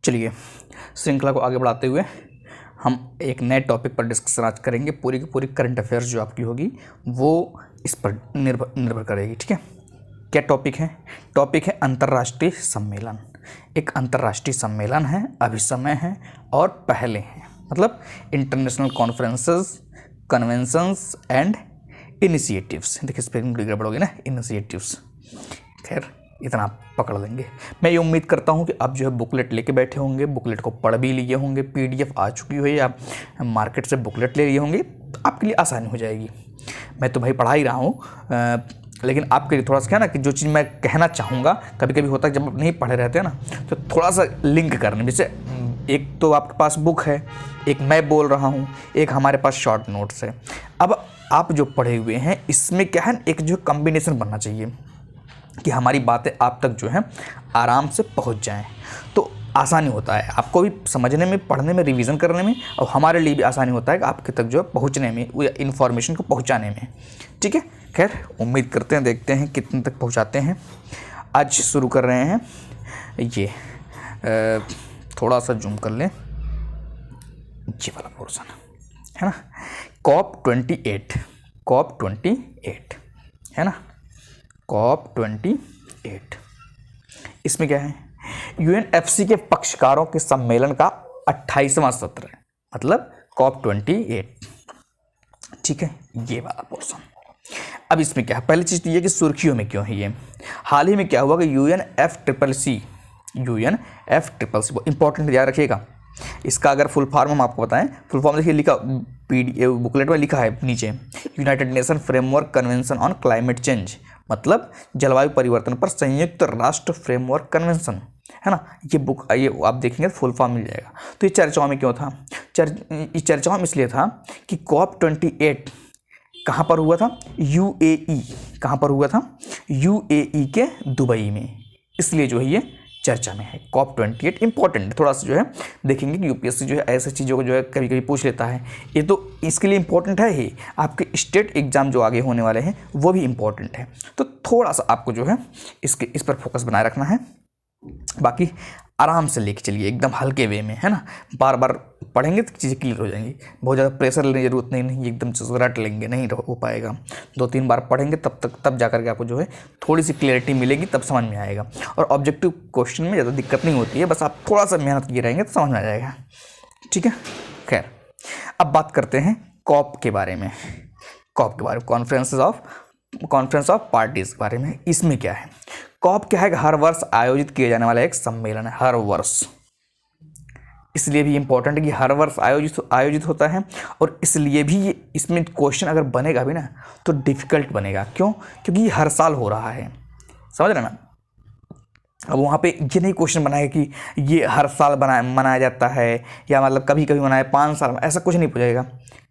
चलिए श्रृंखला को आगे बढ़ाते हुए हम एक नए टॉपिक पर डिस्कशन आज करेंगे। पूरी की पूरी करंट अफेयर्स जो आपकी होगी वो इस पर निर्भर करेगी। ठीक है, क्या टॉपिक है? टॉपिक है अंतर्राष्ट्रीय सम्मेलन। एक अंतर्राष्ट्रीय सम्मेलन है, अभी समय है और पहले है, मतलब international conferences, conventions and initiatives. देखिए स्पेलिंग बड़ी गड़बड़ होगी ना, इनिशिएटिव्स। खैर इतना आप पकड़ लेंगे। मैं ये उम्मीद करता हूँ कि आप जो है बुकलेट लेके बैठे होंगे, बुकलेट को पढ़ भी लिए होंगे, पीडीएफ आ चुकी हुई है, आप मार्केट से बुकलेट ले लिए होंगे, तो आपके लिए आसानी हो जाएगी। मैं तो भाई पढ़ा ही रहा हूँ, लेकिन आपके लिए थोड़ा सा क्या ना कि जो चीज़ मैं कहना चाहूँगा, कभी कभी होता है जब आप नहीं पढ़े रहते हैं ना, तो थोड़ा सा लिंक करने, जैसे एक तो आपके पास बुक है, एक मैं बोल रहा हूँ, एक हमारे पास शॉर्ट नोट्स है। अब आप जो पढ़े हुए हैं इसमें क्या है, एक जो कॉम्बिनेशन बनना चाहिए कि हमारी बातें आप तक जो है आराम से पहुंच जाएं, तो आसानी होता है आपको भी समझने में, पढ़ने में, रिवीजन करने में, और हमारे लिए भी आसानी होता है कि आपके तक जो है पहुंचने में, या इन्फॉर्मेशन को पहुंचाने में। ठीक है, खैर उम्मीद करते हैं, देखते हैं कितने तक पहुंचाते हैं। आज शुरू कर रहे हैं, ये थोड़ा सा जूम कर लें, ये वाला पोर्शन है ना, COP28 है ना, COP28। इसमें क्या है, UNFCCC के पक्षकारों के सम्मेलन का 28वां सत्र है, मतलब COP28। ठीक है, ये वाला पोर्शन। अब इसमें क्या है, पहली चीज़ तो ये कि सुर्खियों में क्यों है ये। हाल ही में क्या हुआ कि UNFCCC वो इंपॉर्टेंट याद रखिएगा। इसका अगर फुल फॉर्म हम आपको बताएं, फुल फॉर्म देखिए लिखा बुकलेट में लिखा है नीचे, United nation framework convention on climate change, मतलब जलवायु परिवर्तन पर संयुक्त राष्ट्र फ्रेमवर्क कन्वेंशन है ना। ये बुक ये आप देखेंगे फुल फॉर्म मिल जाएगा। तो ये चर्चाओं में क्यों था? चर्चाओं में इसलिए था कि COP28 कहाँ पर हुआ था? UAE। कहाँ पर हुआ था? UAE के दुबई में, इसलिए जो है ये चर्चा में है। COP28 इंपॉर्टेंट है, थोड़ा सा जो है देखेंगे कि यूपीएससी जो है ऐसी चीज़ों को जो है कभी कभी पूछ लेता है। ये तो इसके लिए इंपॉर्टेंट है ही, आपके स्टेट एग्जाम जो आगे होने वाले हैं वो भी इंपॉर्टेंट है। तो थोड़ा सा आपको जो है इस पर फोकस बनाए रखना है। बाकी आराम से लेके चलिए, एकदम हल्के वे में, है ना। बार बार पढ़ेंगे तो चीज़ें क्लियर हो जाएंगी, बहुत ज़्यादा प्रेशर लेने की जरूरत नहीं, एकदम से रट लेंगे नहीं हो पाएगा। 2-3 बार पढ़ेंगे तब जा करके आपको जो है थोड़ी सी क्लियरिटी मिलेगी, तब समझ में आएगा। और ऑब्जेक्टिव क्वेश्चन में ज़्यादा दिक्कत नहीं होती है, बस आप थोड़ा सा मेहनत किए रहेंगे तो समझ में आ जाएगा। ठीक है, खैर अब बात करते हैं COP के बारे में। COP के बारे में, कॉन्फ्रेंस ऑफ पार्टीज के बारे में। इसमें क्या है, COP क्या है कि हर वर्ष आयोजित किया जाने वाला एक सम्मेलन है, हर वर्ष। इसलिए भी इम्पोर्टेंट है कि हर वर्ष आयोजित होता है, और इसलिए भी ये इसमें क्वेश्चन अगर बनेगा भी ना तो डिफिकल्ट बनेगा। क्यों? क्योंकि ये हर साल हो रहा है, समझ रहे ना। अब वहाँ पे ये नहीं क्वेश्चन बनाएगा कि ये हर साल मनाया जाता है, या मतलब कभी कभी मनाया 5 साल में, ऐसा कुछ नहीं पूछेगा।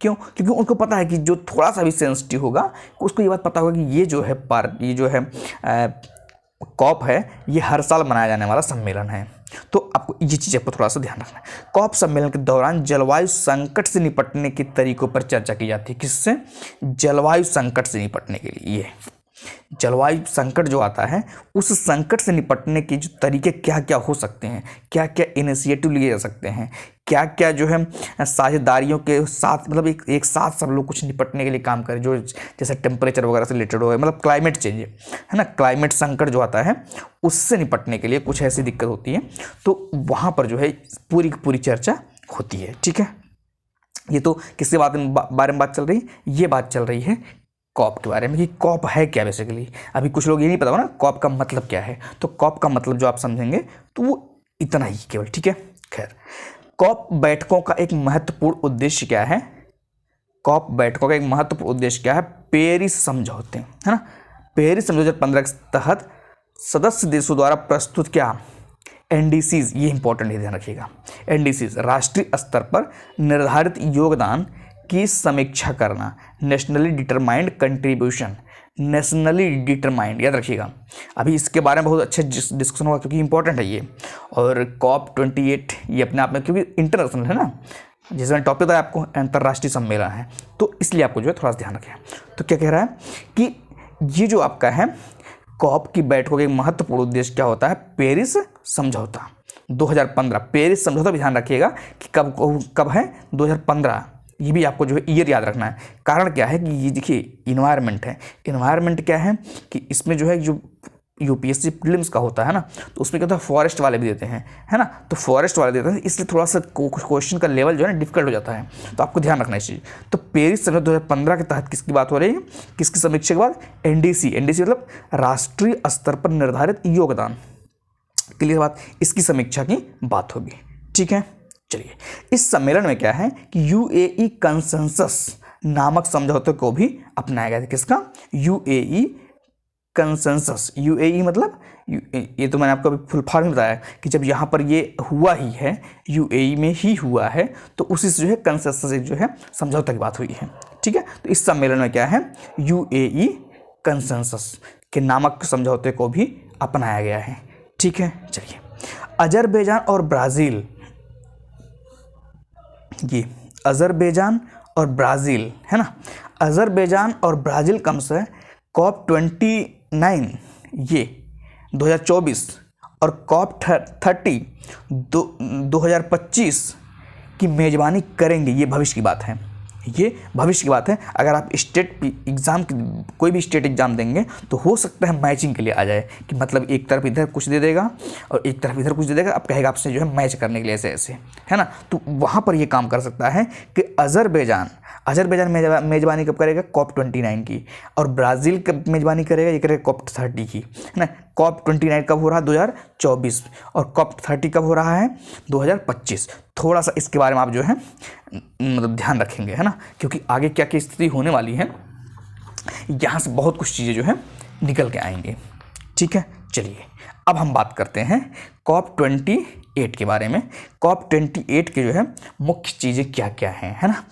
क्यों? क्योंकि उनको पता है कि जो थोड़ा सा भी सेंसिटिव होगा उसको ये बात पता होगा कि ये जो है COP है, ये हर साल मनाया जाने वाला सम्मेलन है। तो आपको ये चीज़ आपको थोड़ा सा ध्यान रखना है। COP सम्मेलन के दौरान जलवायु संकट से निपटने के तरीकों पर चर्चा की जाती है। किससे? जलवायु संकट से निपटने के लिए। जलवायु संकट जो आता है, उस संकट से निपटने के जो तरीके क्या क्या हो सकते हैं, क्या क्या इनिशिएटिव लिए जा सकते हैं, क्या क्या जो है साझेदारियों के साथ, मतलब एक साथ सब लोग कुछ निपटने के लिए काम करें, जो जैसे टेम्परेचर वगैरह से रिलेटेड हो, मतलब क्लाइमेट चेंज है ना, क्लाइमेट संकट जो आता है उससे निपटने के लिए कुछ ऐसी दिक्कत होती है, तो वहाँ पर जो है पूरी की पूरी चर्चा होती है। ठीक है, ये तो किसके बारे में बात चल रही है? ये बात चल रही है COP के बारे में कि COP है क्या बेसिकली। अभी कुछ लोग ये नहीं पता हो ना COP का मतलब क्या है, तो COP का मतलब जो आप समझेंगे तो वो इतना ही केवल। ठीक है, खैर COP बैठकों का एक महत्वपूर्ण उद्देश्य क्या है? COP बैठकों का एक महत्वपूर्ण उद्देश्य क्या है? पेरिस समझौते, है ना। पेरिस समझौते 2015 के तहत सदस्य देशों द्वारा प्रस्तुत क्या NDCs, ये इंपॉर्टेंट है, ध्यान रखिएगा। NDCs राष्ट्रीय स्तर पर निर्धारित योगदान की समीक्षा करना, nationally determined contribution, nationally determined, याद रखिएगा। अभी इसके बारे में बहुत अच्छे डिस्कशन होगा क्योंकि इंपॉर्टेंट है ये। और COP28 ये अपने आप में, क्योंकि इंटरनेशनल है ना, जैसे मैंने टॉपिक बताया आपको, अंतर्राष्ट्रीय सम्मेलन है, तो इसलिए आपको जो है थोड़ा सा ध्यान रखें। तो क्या कह रहा है कि ये जो आपका है COP की बैठकों का एक महत्वपूर्ण उद्देश्य क्या होता है? पेरिस समझौता। 2015 पेरिस समझौता भी ध्यान रखिएगा कि कब है 2015, ये भी आपको जो है ईयर याद रखना है। कारण क्या है कि ये देखिए इन्वायरमेंट है, इन्वायरमेंट क्या है कि इसमें जो है जो यूपीएससी प्रीलिम्स का होता है ना, तो उसमें क्या होता है फॉरेस्ट वाले भी देते हैं, है ना, तो फॉरेस्ट वाले देते हैं, इसलिए थोड़ा सा क्वेश्चन का लेवल जो है ना डिफिकल्ट हो जाता है, तो आपको ध्यान रखना है इस चीज़। तो पेरिस समझौता 2015 के तहत किसकी बात हो रही है, किसकी समीक्षा के बाद, एनडीसी मतलब राष्ट्रीय स्तर पर निर्धारित योगदान, क्लियर बात, इसकी समीक्षा की बात होगी, ठीक है। चलिए, इस सम्मेलन में क्या है कि यूएई कंसेंसस नामक समझौते को भी अपनाया गया था, किसका, यूएई कंसेंसस। यूएई मतलब ये तो मैंने आपको अभी फुल फॉर्म बताया कि जब यहाँ पर ये हुआ ही है, यूएई में ही हुआ है, तो उसी से जो है कंसेंसस जो है समझौता की बात हुई है, ठीक है। तो इस सम्मेलन में क्या है, यूएई कंसेंसस के नामक समझौते को भी अपनाया गया है, ठीक है। चलिए, अजरबैजान और ब्राज़ील, ये अजरबैजान और ब्राज़ील है ना, अजरबैजान और ब्राज़ील कम से COP29 ये 2024 और COP30 2025 की मेज़बानी करेंगे, ये भविष्य की बात है, ये भविष्य की बात है। अगर आप स्टेट एग्ज़ाम कोई भी स्टेट एग्ज़ाम देंगे तो हो सकता है मैचिंग के लिए आ जाए, कि मतलब एक तरफ इधर कुछ दे देगा और एक तरफ इधर कुछ दे देगा, अब कहेगा आपसे जो है मैच करने के लिए ऐसे ऐसे, है ना, तो वहाँ पर ये काम कर सकता है कि अजरबैजान मेज़बानी कब करेगा, COP29 की, और ब्राज़ील कब मेज़बानी करेगा, ये करेगा COP30 की, है ना। COP29 कब हो रहा है, 2024, और COP30 कब हो रहा है, 2025। थोड़ा सा इसके बारे में आप जो है मतलब ध्यान रखेंगे, है ना, क्योंकि आगे क्या क्या स्थिति होने वाली है, यहाँ से बहुत कुछ चीज़ें जो है निकल के आएंगे, ठीक है। चलिए, अब हम बात करते हैं COP28 के बारे में। COP28 के जो है मुख्य चीज़ें क्या क्या हैं, है ना,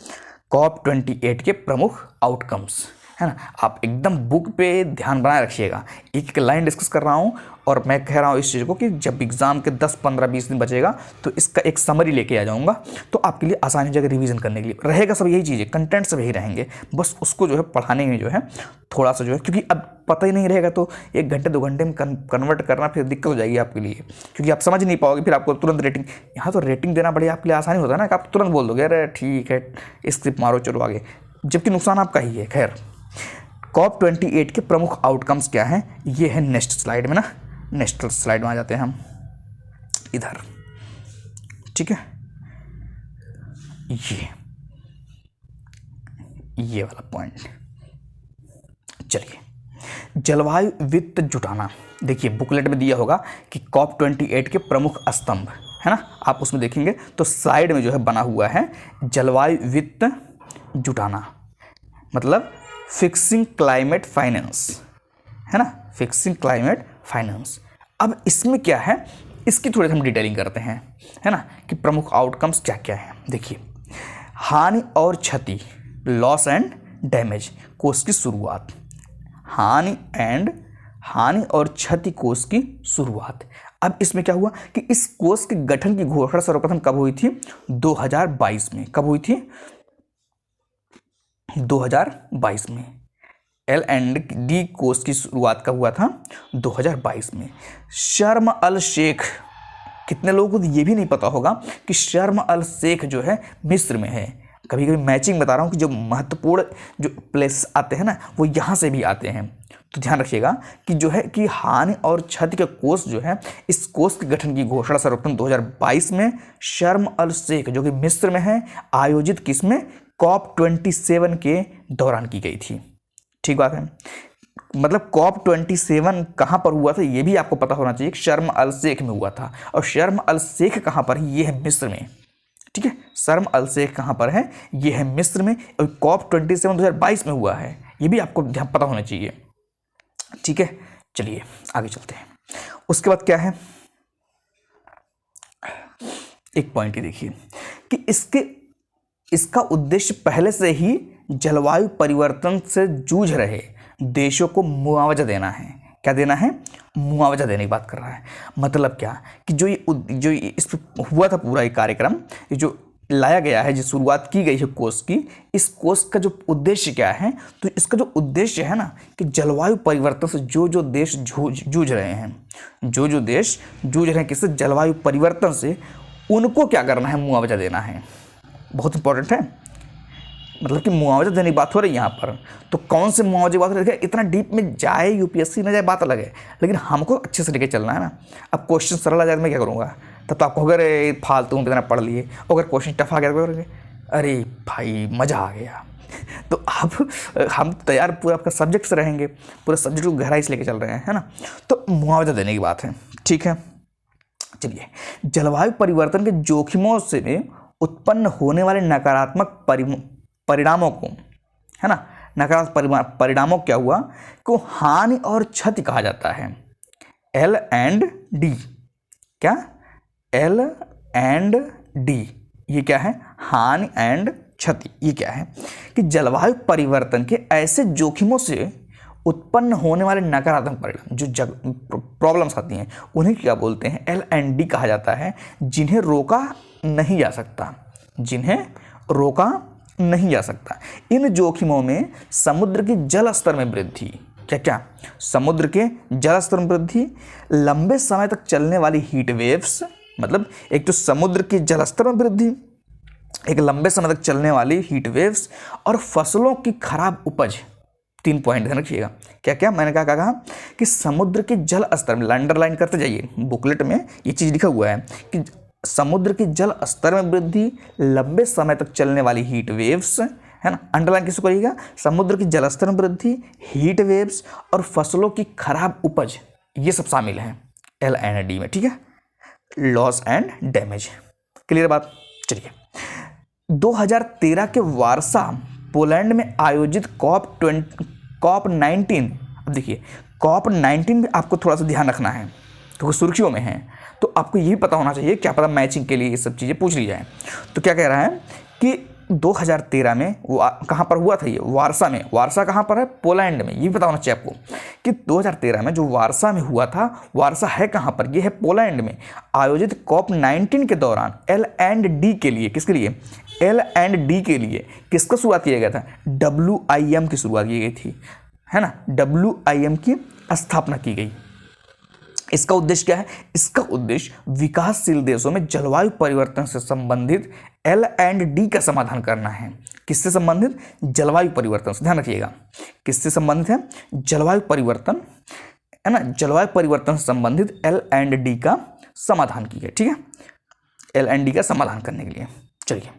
COP28 के प्रमुख आउटकम्स, है ना। आप एकदम बुक पे ध्यान बनाए रखिएगा, एक एक लाइन डिस्कस कर रहा हूँ, और मैं कह रहा हूँ इस चीज़ को कि जब एग्ज़ाम के 10, 15, 20 दिन बचेगा तो इसका एक समरी लेके आ जाऊँगा, तो आपके लिए आसानी हो जाएगा रिवीजन करने के लिए, रहेगा सब यही चीज़ें, कंटेंट सब यही रहेंगे, बस उसको जो है पढ़ाने में जो है थोड़ा सा जो है, क्योंकि अब पता ही नहीं रहेगा तो 1 घंटे 2 घंटे में कन्वर्ट करना फिर दिक्कत हो जाएगी आपके लिए, क्योंकि आप समझ नहीं पाओगे, फिर आपको तुरंत रेटिंग, यहाँ तो रेटिंग देना बढ़िया आपके लिए आसानी होता है ना, कि आप तुरंत बोल दोगे अरे ठीक है स्क्रिप्ट मारो चलो आगे, जबकि नुकसान आपका ही है। खैर, COP28 के प्रमुख आउटकम्स क्या हैं, ये है नेक्स्ट स्लाइड में ना, नेक्स्ट स्लाइड में आ जाते हैं हम इधर, ठीक है। ये वाला पॉइंट, चलिए, जलवायु वित्त जुटाना, देखिए बुकलेट में दिया होगा कि COP28 के प्रमुख स्तंभ, है ना, आप उसमें देखेंगे तो साइड में जो है बना हुआ है जलवायु वित्त जुटाना, मतलब फिक्सिंग क्लाइमेट फाइनेंस, है ना, फिक्सिंग क्लाइमेट फाइनेंस। अब इसमें क्या है, इसकी थोड़ी हम डिटेलिंग करते हैं, है ना, कि प्रमुख आउटकम्स क्या क्या है। देखिए, हानि और क्षति, लॉस एंड डैमेज कोष की शुरुआत, हानि और क्षति कोष की शुरुआत। अब इसमें क्या हुआ कि इस कोष के गठन की घोषणा सर्वप्रथम कब हुई थी, 2022 में। कब हुई थी, 2022 में। L&D कोर्स की शुरुआत कब हुआ था, 2022 में। शर्म अल शेख, कितने लोगों को ये भी नहीं पता होगा कि शर्म अल शेख जो है मिस्र में है। कभी कभी मैचिंग बता रहा हूँ कि जो महत्वपूर्ण जो प्लेस आते हैं ना वो यहाँ से भी आते हैं, तो ध्यान रखिएगा कि जो है कि हानि और क्षति का कोष जो है, इस कोष के गठन की घोषणा सर्वप्रथम 2022 में शर्म अल शेख जो कि मिस्र में है, आयोजित किसमें, COP27 के दौरान की गई थी। ठीक बात है, मतलब COP27 कहाँ पर हुआ था ये भी आपको पता होना चाहिए। शर्म अल शेख में हुआ था, और शर्म अल शेख कहाँ पर है, ये है मिस्र में। ठीक है, शर्म अल शेख कहाँ पर है, ये है मिस्र में, और COP27 2022 में हुआ है, ये भी आपको ध्यान पता होना चाहिए। ठीक है, चलिए आगे चलते हैं। उसके बाद क्या है, एक पॉइंट ही देखिए कि इसका उद्देश्य पहले से ही जलवायु परिवर्तन से जूझ रहे देशों को मुआवजा देना है। क्या देना है, मुआवजा देने की बात कर रहा है। मतलब क्या कि जो इस पर हुआ था पूरा ये कार्यक्रम, ये जो लाया गया है, जो शुरुआत की गई है कोष की, इस कोष का जो उद्देश्य क्या है, तो इसका जो उद्देश्य है ना कि जलवायु परिवर्तन से जो जो देश जूझ रहे हैं, जो जो देश जूझ रहे हैं किससे, जलवायु परिवर्तन से, उनको क्या करना है, मुआवजा देना है। बहुत इंपॉर्टेंट है, मतलब कि मुआवजा देने की बात हो रही है यहाँ पर। तो कौन से मुआवजे की बात हो रही है, इतना डीप में जाए यूपीएससी न जाए बात अलग है, लेकिन हमको अच्छे से लेके चलना है ना। अब क्वेश्चन सरल आ जाए तो मैं क्या करूँगा, तब तो आपको अगर फालतू में इतना पढ़ लिए, अगर क्वेश्चन टफ आ गया तो करोगे, अरे भाई मज़ा आ गया। तो अब हम तैयार पूरा आपका सब्जेक्ट से रहेंगे, पूरे सब्जेक्ट को गहराई से लेके चल रहे हैं, है ना। तो मुआवजा देने की बात है, ठीक है। चलिए, जलवायु परिवर्तन के जोखिमों से उत्पन्न होने वाले नकारात्मक परिणामों को, है ना, नकारात्मक परिणामों क्या हुआ, को हानि और क्षति कहा जाता है। L&D, क्या L&D, ये क्या है, हानि एंड क्षति। ये क्या है कि जलवायु परिवर्तन के ऐसे जोखिमों से उत्पन्न होने वाले नकारात्मक परिणाम, जो प्रॉब्लम्स आती हैं, उन्हें क्या बोलते हैं, L&D कहा जाता है, जिन्हें रोका नहीं जा सकता, जिन्हें रोका नहीं जा सकता। इन जोखिमों में समुद्र के जल स्तर में वृद्धि, क्या क्या, समुद्र के जल स्तर में वृद्धि, लंबे समय तक चलने वाली हीट वेव्स, मतलब एक तो समुद्र के जल स्तर में वृद्धि, एक लंबे समय तक चलने वाली हीट वेव्स, और फसलों की खराब उपज। 3 पॉइंट ध्यान रखिएगा, क्या क्या मैंने कहा कि समुद्र के जल स्तर में, अंडरलाइन करते जाइए, बुकलेट में ये चीज़ लिखा हुआ है कि समुद्र के जल स्तर में वृद्धि, लंबे समय तक चलने वाली हीट वेव्स, है ना, अंडरलाइन किसको करिएगा, समुद्र के जल स्तर में वृद्धि, हीट वेव्स और फसलों की खराब उपज, ये सब शामिल हैं L&D में, ठीक है। लॉस एंड डैमेज, क्लियर बात। चलिए, 2013 के वारसा पोलैंड में आयोजित COP19, अब देखिए COP19 में आपको थोड़ा सा ध्यान रखना है, क्योंकि सुर्खियों में है, तो आपको ये भी पता होना चाहिए, क्या पता मैचिंग के लिए ये सब चीज़ें पूछ ली जाए। तो क्या कह रहा है कि 2013 में कहाँ पर हुआ था, ये वारसा में। वारसा कहाँ पर है, पोलैंड में। ये भी पता होना चाहिए आपको कि 2013 में जो वारसा में हुआ था, वारसा है कहाँ पर, ये है पोलैंड में, आयोजित COP19 के दौरान L&D के लिए, किसके लिए, L&D के लिए किसका शुरुआत किया गया था, WIM की शुरुआत की गई थी, है ना, WIM की स्थापना की गई। इसका उद्देश्य क्या है, इसका उद्देश्य विकासशील देशों में जलवायु परिवर्तन से संबंधित L&D का समाधान करना है। किससे संबंधित, जलवायु परिवर्तन से, ध्यान रखिएगा, किससे संबंधित है, जलवायु परिवर्तन, है ना, जलवायु परिवर्तन से संबंधित L&D का समाधान की है, ठीक है, L&D का समाधान करने के लिए। चलिए,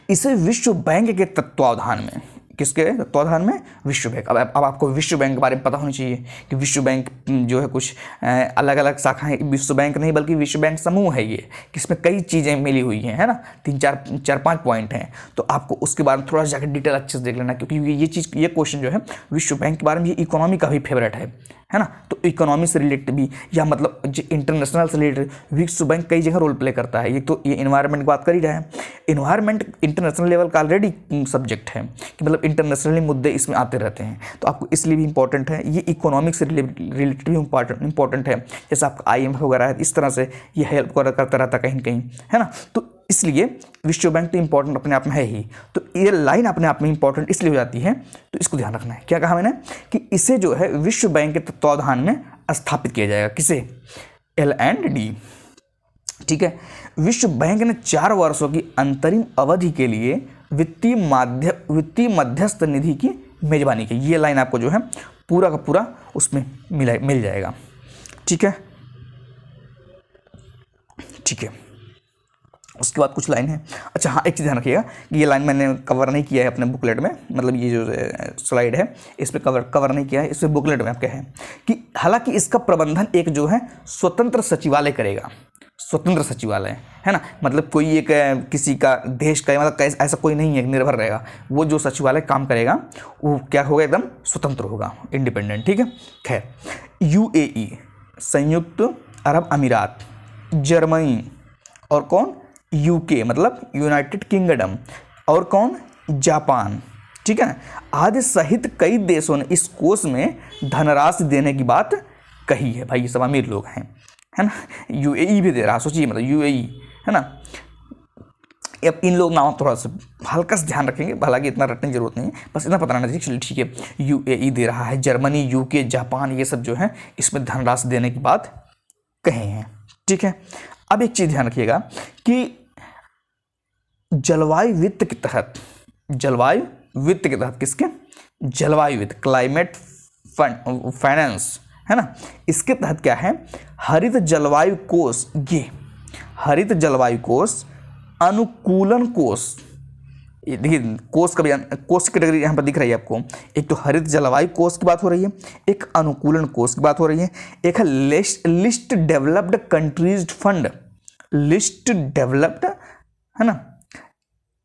इसे विश्व बैंक के तत्वावधान में, किसके तत्वावधान में, विश्व बैंक। अब आपको विश्व बैंक के बारे में पता होनी चाहिए कि विश्व बैंक जो है कुछ अलग अलग शाखाएं, विश्व बैंक नहीं बल्कि विश्व बैंक समूह है ये, किसमें कई चीज़ें मिली हुई हैं, है ना, 3-4-5 पॉइंट हैं। तो आपको उसके बारे में थोड़ा सा जाकर डिटेल अच्छे से देख लेना, क्योंकि ये क्वेश्चन जो है विश्व बैंक के बारे में, ये इकोनॉमी का भी फेवरेट है ना। तो इकोनॉमी से रिलेटेड भी, या मतलब जो इंटरनेशनल से रिलेटेड, विश्व बैंक कई जगह रोल प्ले करता है। ये तो ये इन्वायरमेंट की बात कर ही रहा है, इन्वायरमेंट इंटरनेशनल लेवल का ऑलरेडी सब्जेक्ट है कि मतलब इंटरनेशनली मुद्दे इसमें आते रहते हैं, तो आपको इसलिए भी इंपॉर्टेंट है। ये इकोनॉमिक से रिलेटेड भी इंपॉर्टेंट है, जैसे आपका IMF वगैरह है, इस तरह से ये हेल्प करता रहता कहीं ना कहीं, है ना। तो इसलिए विश्व बैंक तो इंपॉर्टेंट अपने आप में है ही, तो ये लाइन अपने आप में इंपॉर्टेंट इसलिए हो जाती है, तो इसको ध्यान रखना है। क्या कहा मैंने कि इसे जो है विश्व बैंक के तत्वावधान में स्थापित किया जाएगा, किसे, L&D, ठीक है। विश्व बैंक ने 4 वर्षों की अंतरिम अवधि के लिए वित्तीय मध्यस्थ निधि की मेजबानी की। ये लाइन आपको जो है पूरा का पूरा उसमें मिल जाएगा, ठीक है, ठीक है। उसके बाद कुछ लाइन है, अच्छा हाँ, एक चीज़ ध्यान रखिएगा, ये लाइन मैंने कवर नहीं किया है अपने बुकलेट में, मतलब ये जो स्लाइड है इस पर कवर नहीं किया है, इसमें बुकलेट में आप क्या है कि हालांकि इसका प्रबंधन एक जो है स्वतंत्र सचिवालय करेगा, स्वतंत्र सचिवालय, है ना, मतलब कोई एक किसी का देश का, मतलब ऐसा कोई नहीं है निर्भर रहेगा, वो जो सचिवालय काम करेगा वो क्या होगा, एकदम स्वतंत्र होगा, इंडिपेंडेंट, ठीक है। खैर, UAE, संयुक्त अरब अमीरात, जर्मनी, और कौन, UK मतलब यूनाइटेड किंगडम, और कौन, जापान, ठीक है ना, आदि सहित कई देशों ने इस कोष में धनराशि देने की बात कही है। भाई ये सब अमीर लोग हैं, है ना। UAE भी दे रहा, सोचिए, मतलब UAE, है ना, अब इन लोग नाम थोड़ा सा हल्का सा ध्यान रखेंगे, हालांकि इतना रटने की जरूरत नहीं है, बस इतना पता रहना चाहिए। चलिए ठीक है, यूएई दे रहा है, जर्मनी, यूके, जापान, ये सब जो है इसमें धनराशि देने की बात कहे हैं। ठीक है, अब एक चीज ध्यान रखिएगा कि जलवायु वित्त के तहत, जलवायु वित्त के तहत, किसके, जलवायु वित्त, क्लाइमेट फाइनेंस है ना, इसके तहत क्या है, हरित जलवायु कोष, ये हरित जलवायु कोष, अनुकूलन कोष, ये देखिए कोष का भी, कोष की कैटेगरी यहाँ पर दिख रही है आपको, एक तो हरित जलवायु कोष की बात हो रही है, एक अनुकूलन कोष की बात हो रही है, एक है list developed countries fund, list developed है ना,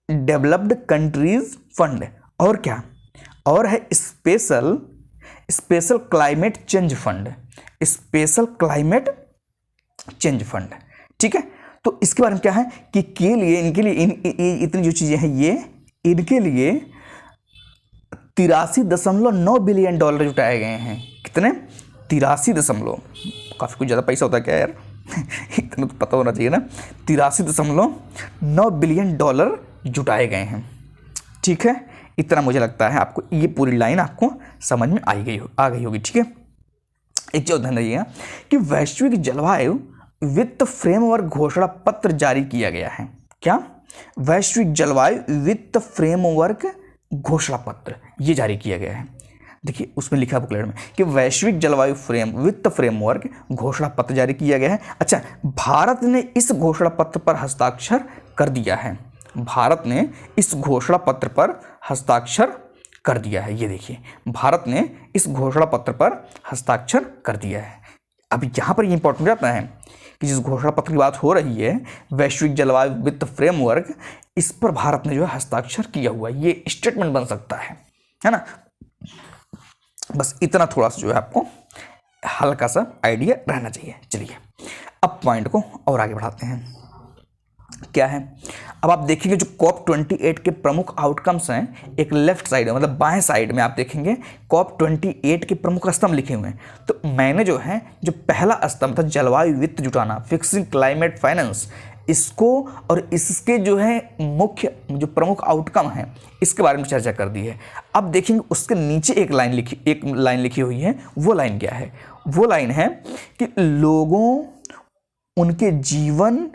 डेवलप्ड कंट्रीज फंड, और क्या, और है special climate change fund, special climate change fund. ठीक है, तो इसके बारे में क्या है कि के लिए, इनके लिए इतनी जो चीजें हैं, ये इनके लिए 83.9 बिलियन डॉलर जुटाए गए हैं। कितने, 83, काफी कुछ ज्यादा पैसा होता है क्या यार इतना तो पता होना चाहिए ना, 83.9 बिलियन डॉलर जुटाए गए हैं। ठीक है, इतना मुझे लगता है आपको ये पूरी लाइन आपको समझ में आ गई होगी। ठीक है, एक चीज ध्यान रखिएगा कि वैश्विक जलवायु वित्त फ्रेमवर्क घोषणा पत्र जारी किया गया है। क्या, वैश्विक जलवायु वित्त फ्रेमवर्क घोषणा पत्र ये जारी किया गया है। देखिए उसमें लिखा बुकलेट में कि वैश्विक जलवायु वित्त फ्रेमवर्क घोषणा पत्र जारी किया गया है। अच्छा, भारत ने इस घोषणा पत्र पर हस्ताक्षर कर दिया है, भारत ने इस घोषणा पत्र पर हस्ताक्षर कर दिया है। ये देखिए, भारत ने इस घोषणा पत्र पर हस्ताक्षर कर दिया है। अब यहाँ पर ये इंपॉर्टेंट रहता है कि जिस घोषणा पत्र की बात हो रही है, वैश्विक जलवायु वित्त फ्रेमवर्क, इस पर भारत ने जो है हस्ताक्षर किया हुआ है, ये स्टेटमेंट बन सकता है ना। बस इतना थोड़ा सा जो है आपको हल्का सा आइडिया रहना चाहिए। चलिए अब पॉइंट को और आगे बढ़ाते हैं। क्या है, अब आप देखेंगे जो COP28 के प्रमुख आउटकम्स हैं, एक लेफ्ट साइड में, मतलब बाएं साइड में आप देखेंगे COP28 के प्रमुख स्तंभ लिखे हुए हैं। तो मैंने जो है, जो पहला स्तंभ था जलवायु वित्त जुटाना, फिक्सिंग क्लाइमेट फाइनेंस, इसको और इसके जो है मुख्य जो प्रमुख आउटकम है, इसके बारे में चर्चा कर दी है। अब देखेंगे उसके नीचे एक लाइन लिखी हुई है। वो लाइन क्या है, वो लाइन है कि लोगों, उनके जीवन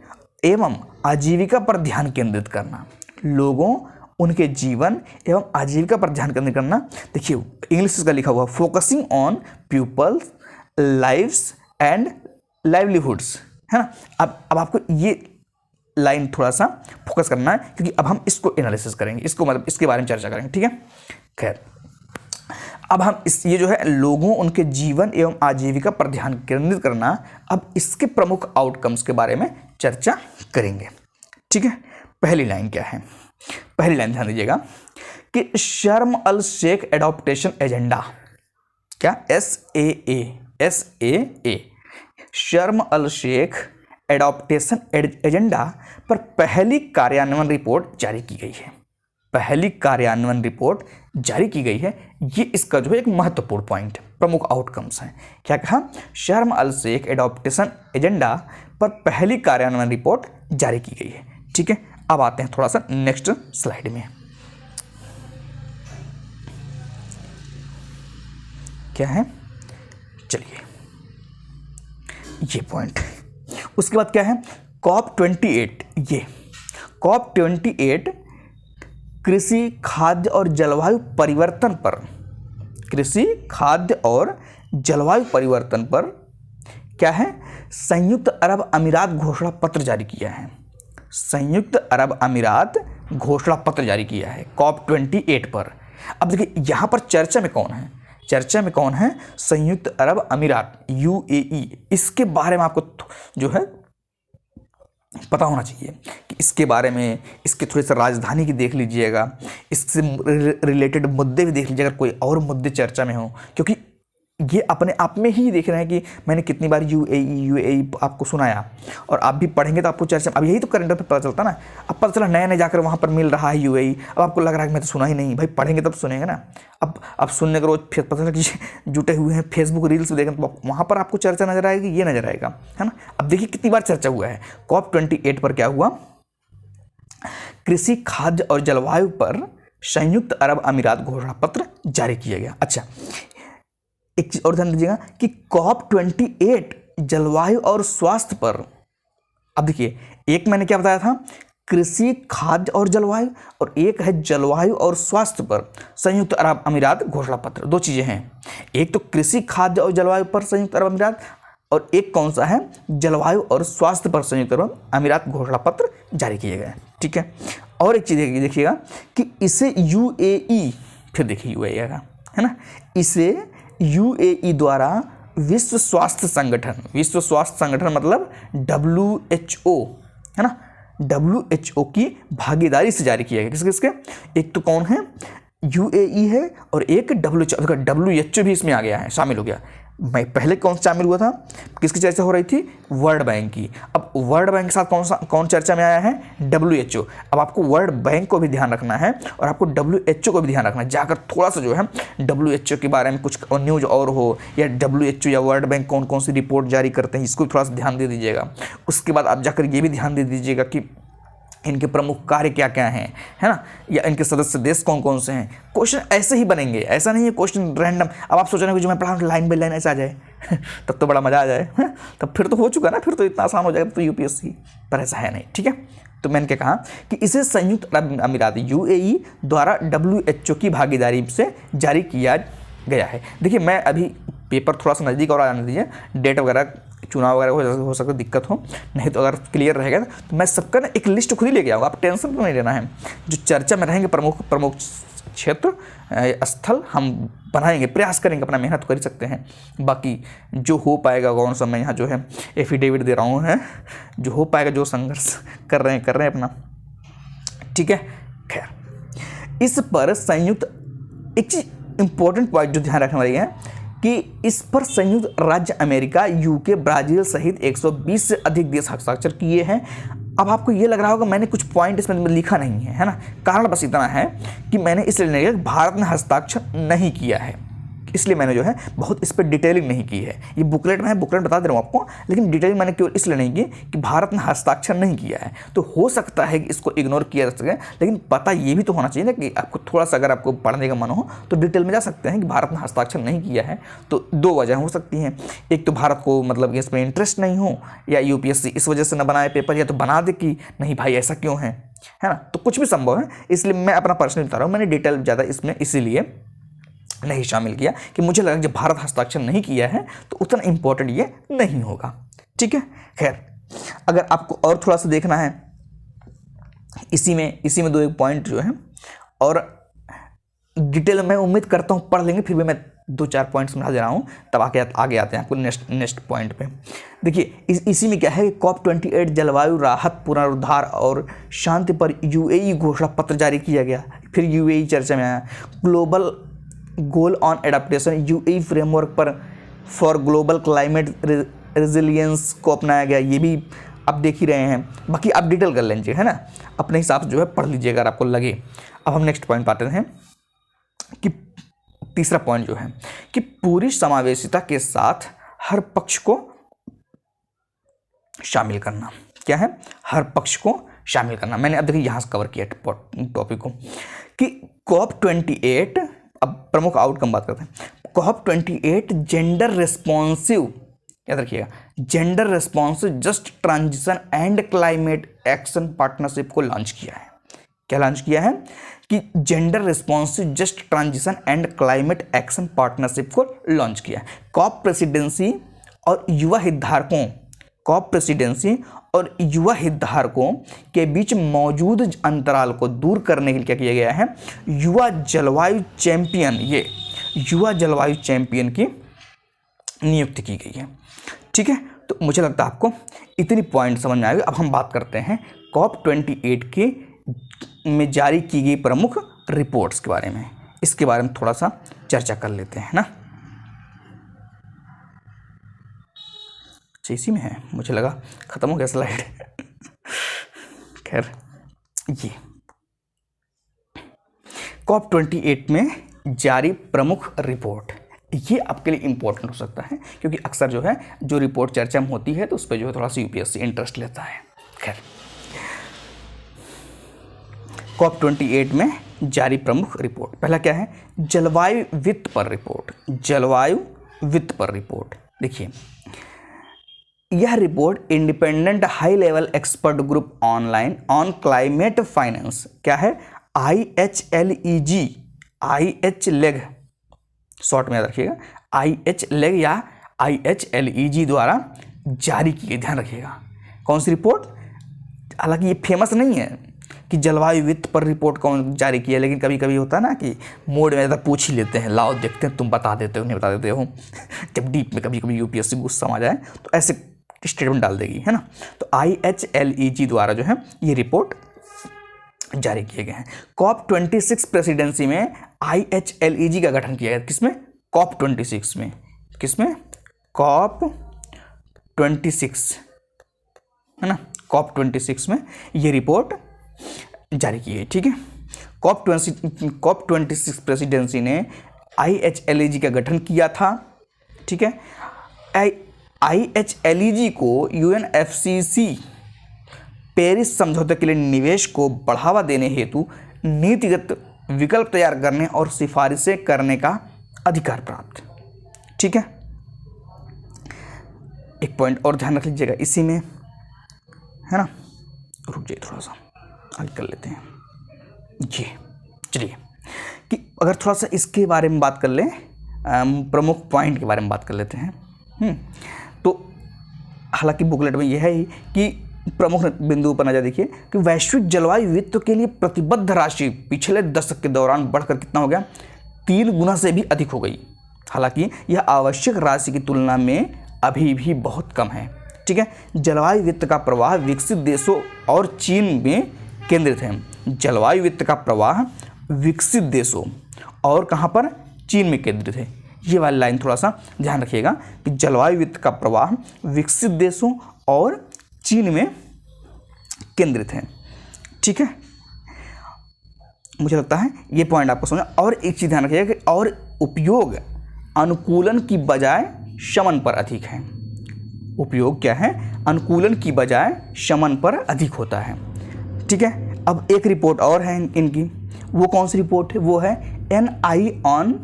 एवं आजीविका पर ध्यान केंद्रित करना, लोगों, उनके जीवन एवं आजीविका पर ध्यान केंद्रित करना। देखिए इंग्लिश का लिखा हुआ, focusing on people's lives and livelihoods, है ना। अब आपको ये लाइन थोड़ा सा फोकस करना है, क्योंकि अब हम इसको एनालिसिस करेंगे, इसको मतलब इसके बारे में चर्चा करेंगे। ठीक है, खैर अब हम ये जो है लोगों, उनके जीवन एवं आजीविका पर ध्यान केंद्रित करना, अब इसके प्रमुख आउटकम्स के बारे में चर्चा करेंगे। ठीक है, पहली लाइन क्या है, पहली लाइन ध्यान दीजिएगा कि शर्म अल शेख एडॉप्टेशन एजेंडा, क्या, SAA, शर्म अल शेख एडॉप्टेशन एजेंडा पर पहली कार्यान्वयन रिपोर्ट जारी की गई है, पहली कार्यान्वयन रिपोर्ट जारी की गई है। ये इसका जो है एक महत्वपूर्ण पॉइंट, प्रमुख आउटकम्स हैं। क्या कहा, शर्म अल शेख एडॉप्टेशन एजेंडा पर पहली कार्यान्वयन रिपोर्ट जारी की गई है। ठीक है, अब आते हैं थोड़ा सा नेक्स्ट स्लाइड में। क्या है, चलिए ये पॉइंट, उसके बाद क्या है, COP28, ये COP28 कृषि, खाद्य और जलवायु परिवर्तन पर, कृषि, खाद्य और जलवायु परिवर्तन पर क्या है, संयुक्त अरब अमीरात घोषणा पत्र जारी किया है, संयुक्त अरब अमीरात घोषणा पत्र जारी किया है COP28 पर। अब देखिए यहाँ पर चर्चा में कौन है, चर्चा में कौन है, संयुक्त अरब अमीरात, UAE। इसके बारे में आपको जो है पता होना चाहिए कि इसके बारे में, इसके थोड़े से राजधानी की देख लीजिएगा, इससे रिलेटेड मुद्दे भी देख लीजिएगा, कोई और मुद्दे चर्चा में हो, क्योंकि ये अपने आप में ही देख रहे हैं कि मैंने कितनी बार UAE आपको सुनाया, और आप भी पढ़ेंगे तो आपको चर्चा, अब यही तो करंट अफेयर पता चलता ना। अब पता चला नया नया जाकर वहाँ पर मिल रहा है UAE, अब आपको लग रहा है कि मैं तो सुना ही नहीं, भाई पढ़ेंगे तब सुनेंगे ना। अब सुनने के रोज फिर पता चला कि जुटे हुए हैं, फेसबुक रील्स देखें तो वहाँ पर आपको चर्चा नजर आएगी, ये नजर आएगा, है ना। अब देखिए कितनी बार चर्चा हुआ है। COP28 पर क्या हुआ कृषि, खाद्य और जलवायु पर संयुक्त अरब अमीरात घोषणा पत्र जारी किया गया। अच्छा, एक चीज और ध्यान दीजिएगा कि COP28 जलवायु और स्वास्थ्य पर, अब देखिए एक मैंने क्या बताया था, कृषि, खाद्य और जलवायु, और एक है जलवायु और स्वास्थ्य पर संयुक्त अरब अमीरात घोषणा पत्र। दो चीजें हैं, एक तो कृषि, खाद्य और जलवायु पर संयुक्त अरब अमीरात, और एक कौन सा है, जलवायु और स्वास्थ्य पर संयुक्त अरब अमीरात घोषणा पत्र जारी किए गए। ठीक है, और एक चीज देखिएगा कि इसे UAE, फिर देखिए UAE का है ना, इसे UAE द्वारा विश्व स्वास्थ्य संगठन मतलब WHO है ना, WHO की भागीदारी से जारी किया गया। किसके, एक तो कौन है, UAE है, और एक WHO भी इसमें आ गया है, शामिल हो गया। मैं पहले कौन सा शामिल हुआ था, किसकी चर्चा हो रही थी, वर्ल्ड बैंक की। अब वर्ल्ड बैंक के साथ कौन चर्चा में आया है, WHO। अब आपको वर्ल्ड बैंक को भी ध्यान रखना है और आपको WHO को भी ध्यान रखना है। जाकर थोड़ा सा जो है WHO के बारे में कुछ न्यूज और हो, या WHO या वर्ल्ड बैंक कौन कौन सी रिपोर्ट जारी करते हैं, इसको थोड़ा सा ध्यान दे दीजिएगा। उसके बाद आप जाकर ये भी ध्यान दे दीजिएगा कि इनके प्रमुख कार्य क्या क्या हैं, है ना, या इनके सदस्य देश कौन कौन से हैं। क्वेश्चन ऐसे ही बनेंगे, ऐसा नहीं है क्वेश्चन रैंडम। अब आप सोच रहे हैं कि जो मैं पढ़ा हूँ लाइन बाई लाइन ऐसा आ जाए तब तो बड़ा मजा आ जाए, तब फिर तो हो चुका ना, फिर तो इतना आसान हो जाएगा तो UPSC, पर ऐसा है नहीं। ठीक है, तो मैंने क्या कहा कि इसे संयुक्त अरब अमीरात UAE द्वारा WHO की भागीदारी से जारी किया गया है। देखिए मैं अभी पेपर थोड़ा सा नज़दीक और आने दीजिए, डेट वगैरह, चुनाव वगैरह हो सकता दिक्कत हो, नहीं तो अगर क्लियर रहेगा तो मैं सबका ना एक लिस्ट खुद ही लेके आऊँगा, आप टेंशन तो नहीं लेना है। जो चर्चा में रहेंगे प्रमुख क्षेत्र स्थल हम बनाएंगे, प्रयास करेंगे, अपना मेहनत कर ही सकते हैं। बाकी जो हो पाएगा, कौन सा मैं यहाँ जो है एफिडेविट दे रहा हूँ, है जो हो पाएगा, जो संघर्ष कर रहे हैं अपना। ठीक है, खैर इस पर संयुक्त, एक चीज इंपॉर्टेंट पॉइंट जो ध्यान रखने वाली है कि इस पर संयुक्त राज्य अमेरिका, UK, ब्राजील सहित 120 से अधिक देश हस्ताक्षर किए हैं। अब आपको ये लग रहा होगा मैंने कुछ पॉइंट इसमें लिखा नहीं है, है ना, कारण बस इतना है कि मैंने इसलिए नहीं लिखा, भारत ने हस्ताक्षर नहीं किया है, इसलिए मैंने जो है बहुत इस पर डिटेलिंग नहीं की है। ये बुकलेट में है, बुकलेट बता दे रहा हूँ आपको, लेकिन डिटेलिंग मैंने केवल इसलिए नहीं की कि भारत ने हस्ताक्षर नहीं किया है। तो हो सकता है कि इसको इग्नोर किया जा सके, लेकिन पता ये भी तो होना चाहिए ना कि आपको थोड़ा सा, अगर आपको पढ़ने का मन हो तो डिटेल में जा सकते हैं कि भारत ने हस्ताक्षर नहीं किया है। तो दो वजह हो सकती हैं, एक तो भारत को मतलब इसमें इंटरेस्ट नहीं हो, या UPSC इस वजह से न बनाए पेपर, या तो बना दे कि नहीं भाई ऐसा क्यों है ना, तो कुछ भी संभव है। इसलिए मैं अपना पर्सनल बता रहा हूँ, मैंने डिटेल ज़्यादा इसमें इसीलिए नहीं शामिल किया कि मुझे लगा जब भारत हस्ताक्षर नहीं किया है तो उतना इंपॉर्टेंट ये नहीं होगा। ठीक है, खैर अगर आपको और थोड़ा सा देखना है इसी में दो एक पॉइंट जो है और डिटेल में उम्मीद करता हूँ पढ़ लेंगे, फिर भी मैं 2-4 पॉइंट समझा दे रहा हूँ, तब आगे आते हैं आपको नेक्स्ट पॉइंट पे। देखिए इसी में क्या है, COP28 जलवायु राहत, पुनरुद्धार और शांति पर UAE घोषणा पत्र जारी किया गया। फिर UAE चर्चा में आया। Global goal on adaptation UAE framework पर फॉर ग्लोबल क्लाइमेट रेजिलियंस को अपनाया गया, ये भी आप देख ही रहे हैं। बाकी आप डिटेल कर लीजिए, है ना, अपने हिसाब से जो है पढ़ लीजिए अगर आपको लगे। अब हम नेक्स्ट पॉइंट पाते हैं कि तीसरा पॉइंट जो है कि पूरी समावेशिता के साथ हर पक्ष को शामिल करना। क्या है, हर पक्ष को शामिल करना। मैंने अब देखिए यहाँ से कवर किया टॉपिक को कि COP28, अब प्रमुख आउटकम बात करते हैं। COP28 जेंडर रेस्पॉन्सिव, याद रखिएगा, gender responsive just transition and climate action partnership को लॉन्च किया है। क्या लॉन्च किया है कि gender responsive just transition and climate action partnership को लॉन्च किया है। COP प्रेसिडेंसी और युवा हितधारकों, COP प्रेसिडेंसी और युवा हितधारकों के बीच मौजूद अंतराल को दूर करने के लिए क्या किया गया है, युवा जलवायु चैंपियन, ये युवा जलवायु चैंपियन की नियुक्ति की गई है। ठीक है, तो मुझे लगता है आपको इतनी पॉइंट समझ में आएगी। अब हम बात करते हैं COP28 के में जारी की गई प्रमुख रिपोर्ट्स के बारे में। इसके बारे में थोड़ा सा चर्चा कर लेते हैं ना। इसी में है, मुझे लगा खत्म हो गया स्लाइड। खैर ये COP28 में जारी प्रमुख रिपोर्ट, ये आपके लिए इंपॉर्टेंट हो सकता है क्योंकि अक्सर जो है जो रिपोर्ट चर्चा में होती है तो उस पर जो है थोड़ा सा UPSC इंटरेस्ट लेता है। खैर COP28 में जारी प्रमुख रिपोर्ट। पहला क्या है, जलवायु वित्त पर रिपोर्ट। जलवायु वित्त पर रिपोर्ट, देखिए यह report independent high level expert group online on climate finance, क्या है, IHLEG, IHLEG शॉर्ट में याद रखिएगा, IHLEG या IHLEG द्वारा जारी की गई, ध्यान रखिएगा। कौन सी रिपोर्ट, हालांकि ये फेमस नहीं है कि जलवायु वित्त पर रिपोर्ट कौन जारी किया, लेकिन कभी कभी होता है ना कि मोड में ज़्यादा पूछ ही लेते हैं, लाओ देखते हैं तुम बता देते हो नहीं बता देते हो। जब डीप में कभी कभी UPSC गुस्सा आ जाए तो ऐसे स्टेटमेंट डाल देगी, है ना। तो IHLEG द्वारा जो है ये रिपोर्ट जारी किए गए हैं। COP26 प्रेसिडेंसी में IHLEG का गठन किया गया, किसमें, COP26 में, किसमें, COP26, है ना, COP26 में ये रिपोर्ट जारी की गई, ठीक है। COP26 प्रेसिडेंसी ने IHLEG का गठन किया था, ठीक है। IHLEG को UNFCCC पेरिस समझौते के लिए निवेश को बढ़ावा देने हेतु नीतिगत विकल्प तैयार करने और सिफारिशें करने का अधिकार प्राप्त, ठीक है। एक पॉइंट और ध्यान रख लीजिएगा इसी में, है ना, रुक जाइए थोड़ा सा आगे कर लेते हैं ये, चलिए कि अगर थोड़ा सा इसके बारे में बात कर लें, प्रमुख पॉइंट के बारे में बात कर लेते हैं। तो हालांकि बुकलेट में यह है ही कि प्रमुख बिंदु पर नजर देखिए कि वैश्विक जलवायु वित्त के लिए प्रतिबद्ध राशि पिछले दशक के दौरान बढ़कर कितना हो गया, 3 गुना से भी अधिक हो गई। हालांकि यह आवश्यक राशि की तुलना में अभी भी बहुत कम है, ठीक है। जलवायु वित्त का प्रवाह विकसित देशों और चीन में केंद्रित है। जलवायु वित्त का प्रवाह विकसित देशों और कहाँ पर, चीन में केंद्रित है। ये वाली लाइन थोड़ा सा ध्यान रखिएगा कि जलवायु वित्त का प्रवाह विकसित देशों और चीन में केंद्रित है, ठीक है। मुझे लगता है ये पॉइंट आपको समझा। और एक चीज़ ध्यान रखिएगा कि और उपयोग अनुकूलन की बजाय शमन पर अधिक है। उपयोग क्या है, अनुकूलन की बजाय शमन पर अधिक होता है, ठीक है। अब एक रिपोर्ट और है इनकी, वो कौन सी रिपोर्ट है, वो है NI on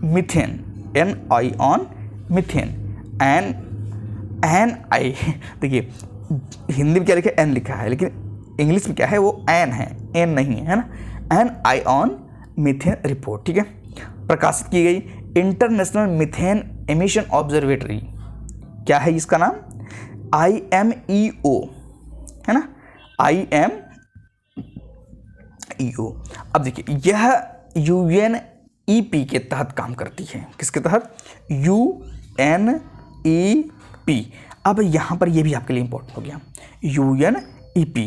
methane. NI on methane, NI देखिए हिंदी में क्या लिखा है, N लिखा है, लेकिन इंग्लिश में क्या है, वो N है, N नहीं है, ना। NI ऑन मीथेन रिपोर्ट, ठीक है, प्रकाशित की गई। इंटरनेशनल मीथेन एमिशन ऑब्जर्वेटरी, क्या है इसका नाम, IMEO, है ना, IMEO। अब देखिए यह UNEP के तहत काम करती है। किसके तहत, UNEP। अब यहाँ पर ये भी आपके लिए इंपॉर्टेंट हो गया, UNEP,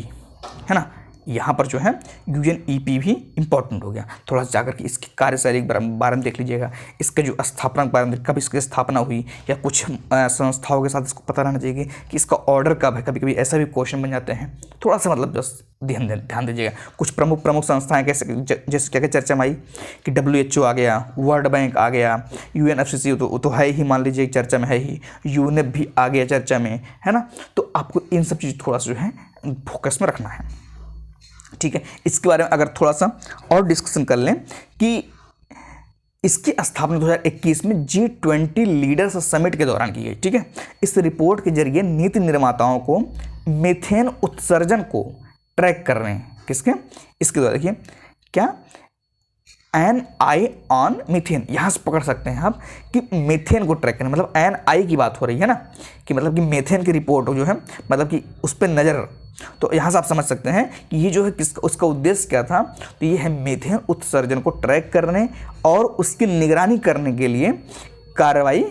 है ना, यहाँ पर जो है UNEP भी इंपॉर्टेंट हो गया। थोड़ा सा जाकर के इसकी कार्यशैली के बारे में देख लीजिएगा, इसके जो स्थापना के बारे में, कब इसकी स्थापना हुई, या कुछ संस्थाओं के साथ इसको पता रहना चाहिए कि इसका ऑर्डर कब है। कभी कभी ऐसा भी क्वेश्चन बन जाते हैं, थोड़ा सा मतलब बस ध्यान दीजिएगा। कुछ प्रमुख संस्थाएं कैसे, जैसे क्या क्या चर्चा में आई कि WHO आ गया, वर्ल्ड बैंक आ गया, UNFCCC तो है ही, मान लीजिए चर्चा में है ही, UNEP भी आ गया चर्चा में, है ना। तो आपको इन सब चीज़ थोड़ा सा जो है फोकस में रखना है, ठीक है। इसके बारे में अगर थोड़ा सा और डिस्कशन कर लें कि इसकी स्थापना 2021 में G20 लीडर्स समिट के दौरान की गई, ठीक है। इस रिपोर्ट के जरिए नीति निर्माताओं को मीथेन उत्सर्जन को ट्रैक कर रहे हैं। किसके, इसके द्वारा देखिए क्या, NI ऑन मीथेन, यहाँ से पकड़ सकते हैं आप कि मीथेन को ट्रैक करना, मतलब NI की बात हो रही है ना, कि मतलब कि मीथेन की रिपोर्ट जो है, मतलब कि उस पर नज़र। तो यहाँ से आप समझ सकते हैं कि ये जो है किसका, उसका उद्देश्य क्या था। तो ये है मीथेन उत्सर्जन को ट्रैक करने और उसकी निगरानी करने के लिए कार्रवाई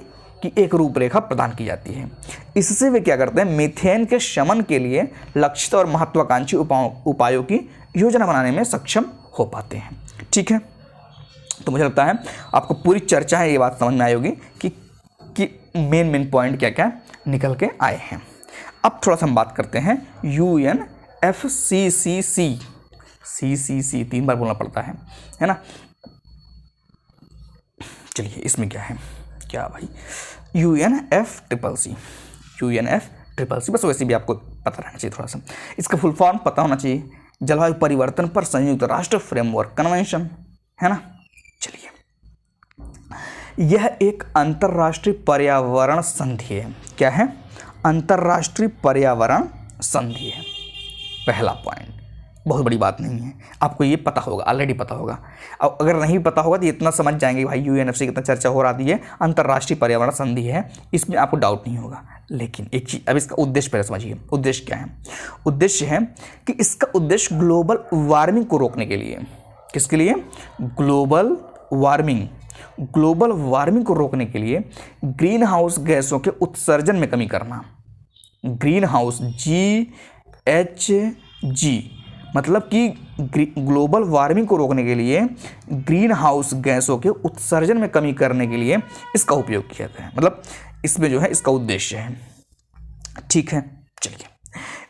की एक रूपरेखा प्रदान की जाती है। इससे वे क्या करते हैं, मीथेन के शमन के लिए लक्षित और महत्वाकांक्षी उपायों की योजना बनाने में सक्षम हो पाते हैं, ठीक है। तो मुझे लगता है आपको पूरी चर्चा है ये बात समझ में आई होगी कि मेन पॉइंट क्या क्या निकल के आए हैं। अब थोड़ा सा हम बात करते हैं UNFCCC, CCC 3 बार बोलना पड़ता है ना। चलिए इसमें क्या है, क्या भाई, UNFCCC, बस वैसे भी आपको पता रहना चाहिए, थोड़ा सा इसका फुल फॉर्म पता होना चाहिए। जलवायु परिवर्तन पर संयुक्त राष्ट्र फ्रेमवर्क कन्वेंशन, है ना। चलिए, यह एक अंतर्राष्ट्रीय पर्यावरण संधि है। क्या है? अंतर्राष्ट्रीय पर्यावरण संधि है। पहला पॉइंट, बहुत बड़ी बात नहीं है, आपको ये पता होगा, ऑलरेडी पता होगा। अब अगर नहीं पता होगा तो इतना समझ जाएंगे भाई यूएनएफसी कितना चर्चा हो रही है, अंतर्राष्ट्रीय पर्यावरण संधि है, इसमें आपको डाउट नहीं होगा। लेकिन एक चीज, अब इसका उद्देश्य पहले समझिए। उद्देश्य क्या है? उद्देश्य है कि इसका उद्देश्य ग्लोबल वार्मिंग को रोकने के लिए, किसके लिए? ग्लोबल वार्मिंग को रोकने के लिए ग्रीन हाउस गैसों के उत्सर्जन में कमी करना। ग्रीन हाउस GHG मतलब कि ग्लोबल वार्मिंग को रोकने के लिए ग्रीन हाउस गैसों के उत्सर्जन में कमी करने के लिए इसका उपयोग किया गया है, मतलब इसमें जो है इसका उद्देश्य है। ठीक है, चलिए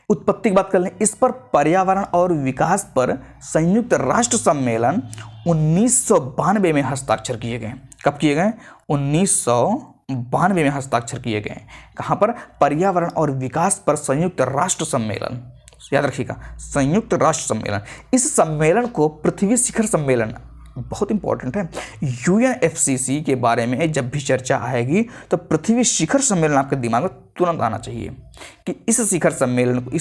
उत्पत्ति की बात कर लें। इस पर पर्यावरण और विकास पर संयुक्त राष्ट्र सम्मेलन 1992 में हस्ताक्षर किए गए। कब किए गए? 1992 में हस्ताक्षर किए गए। कहाँ पर? पर्यावरण और विकास पर संयुक्त राष्ट्र सम्मेलन, याद रखिएगा, संयुक्त राष्ट्र सम्मेलन। इस सम्मेलन को पृथ्वी शिखर सम्मेलन, बहुत इंपॉर्टेंट है, UNFCCC के बारे में जब भी चर्चा आएगी तो पृथ्वी शिखर सम्मेलन आपके दिमाग में तुरंत आना चाहिए कि इस